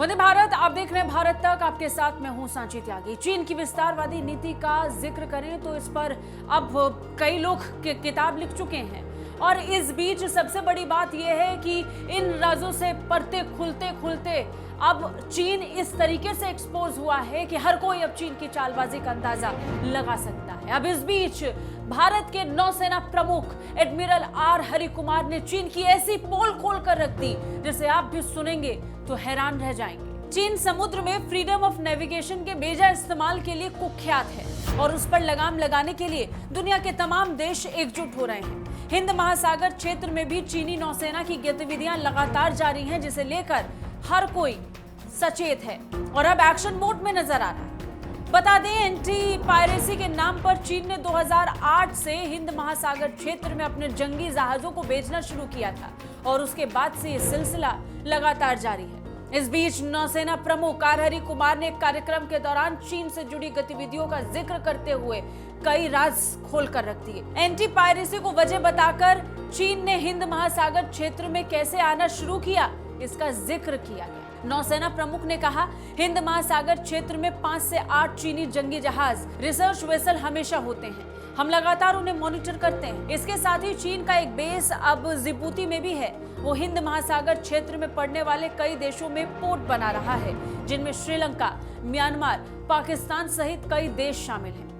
वंदे भारत, आप देख रहे हैं भारत तक। आपके साथ मैं हूं सांची त्यागी। चीन की विस्तारवादी नीति का जिक्र करें तो इस पर अब कई लोग किताब लिख चुके हैं और इस बीच सबसे बड़ी बात यह है कि इन राजों से पर्दे खुलते खुलते अब चीन इस तरीके से एक्सपोज हुआ है कि हर कोई अब चीन की चालबाजी का अंदाजा लगा सकता है। अब इस बीच भारत के नौसेना प्रमुख एडमिरल आर हरिकुमार ने चीन की ऐसी पोल खोल कर रख दी जिसे आप भी सुनेंगे तो हैरान रह जाएंगे। चीन समुद्र में फ्रीडम ऑफ नेविगेशन के बेजा इस्तेमाल के लिए कुख्यात है और उस पर लगाम लगाने के लिए दुनिया के तमाम देश एकजुट हो रहे हैं। हिंद महासागर क्षेत्र में भी चीनी नौसेना की गतिविधियां लगातार जारी हैं, जिसे लेकर हर कोई सचेत है और अब एक्शन मोड में नजर आ रहा है। बता दें, एंटी पायरेसी के नाम पर चीन ने 2008 से हिंद महासागर क्षेत्र में अपने जंगी जहाजों को भेजना शुरू किया था और उसके बाद से ये सिलसिला लगातार जारी है। इस बीच नौसेना प्रमुख आर हरिकुमार ने एक कार्यक्रम के दौरान चीन से जुड़ी गतिविधियों का जिक्र करते हुए कई राज खोल कर रख दिए। एंटी पायरेसी को वजह बताकर चीन ने हिंद महासागर क्षेत्र में कैसे आना शुरू किया, इसका जिक्र किया गया। नौसेना प्रमुख ने कहा, हिंद महासागर क्षेत्र में 5 से 8 चीनी जंगी जहाज रिसर्च वेसल हमेशा होते हैं। हम लगातार उन्हें मॉनिटर करते हैं। इसके साथ ही चीन का एक बेस अब जिबूती में भी है। वो हिंद महासागर क्षेत्र में पड़ने वाले कई देशों में पोर्ट बना रहा है, जिनमें श्रीलंका, म्यांमार, पाकिस्तान सहित कई देश शामिल हैं।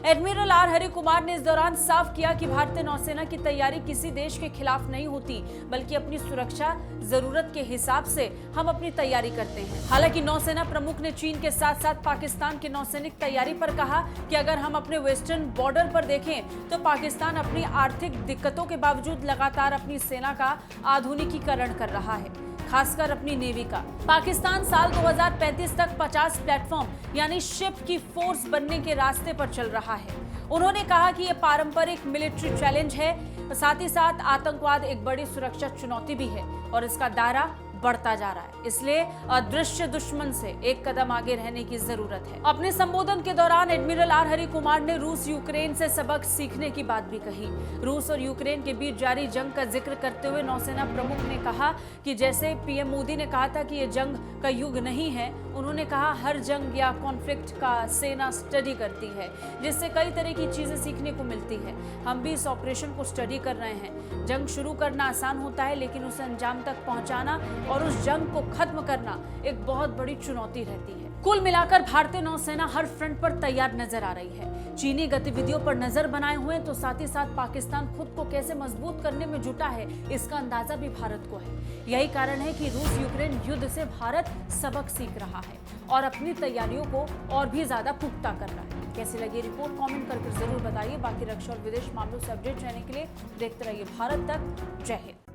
एडमिरल आर हरिकुमार ने इस दौरान साफ किया कि भारतीय नौसेना की तैयारी किसी देश के खिलाफ नहीं होती, बल्कि अपनी सुरक्षा जरूरत के हिसाब से हम अपनी तैयारी करते हैं। हालांकि नौसेना प्रमुख ने चीन के साथ साथ पाकिस्तान की नौसैनिक तैयारी पर कहा कि अगर हम अपने वेस्टर्न बॉर्डर पर देखें तो पाकिस्तान अपनी आर्थिक दिक्कतों के बावजूद लगातार अपनी सेना का आधुनिकीकरण कर रहा है, खासकर अपनी नेवी का। पाकिस्तान साल 2035 तक 50 प्लेटफॉर्म यानी शिप की फोर्स बनने के रास्ते पर चल रहा है। उन्होंने कहा कि यह पारंपरिक मिलिट्री चैलेंज है, साथ ही साथ आतंकवाद एक बड़ी सुरक्षा चुनौती भी है और इसका दायरा बढ़ता जा रहा है। इसलिए अदृश्य दुश्मन से एक कदम आगे रहने की जरूरत है। अपने संबोधन के दौरान एडमिरल आर हरिकुमार ने रूस यूक्रेन से सबक सीखने की बात भी कही। रूस और यूक्रेन के बीच जारी जंग का जिक्र करते हुए नौसेना प्रमुख ने कहा कि जैसे पीएम मोदी ने कहा था कि यह जंग का युग नहीं है, उन्होंने कहा हर जंग या कॉन्फ्लिक्ट का सेना स्टडी करती है, जिससे कई तरह की चीजें सीखने को मिलती है। हम भी इस ऑपरेशन को स्टडी कर रहे हैं। जंग शुरू करना आसान होता है, लेकिन उसे अंजाम तक पहुंचाना और उस जंग को खत्म करना एक बहुत बड़ी चुनौती रहती है। कुल मिलाकर भारतीय नौसेना हर फ्रंट पर तैयार नजर आ रही है। चीनी गतिविधियों पर नजर बनाए हुए तो साथ ही साथ पाकिस्तान खुद को कैसे मजबूत करने में जुटा है, इसका अंदाजा भी भारत को है। यही कारण है कि रूस यूक्रेन युद्ध से भारत सबक सीख रहा है और अपनी तैयारियों को और भी ज्यादा पुख्ता कर रहा है। कैसी लगी रिपोर्ट कमेंट करके जरूर बताइए। बाकी रक्षा और विदेश मामलों से अपडेट रहने के लिए देखते रहिए भारत तक। जय हिंद।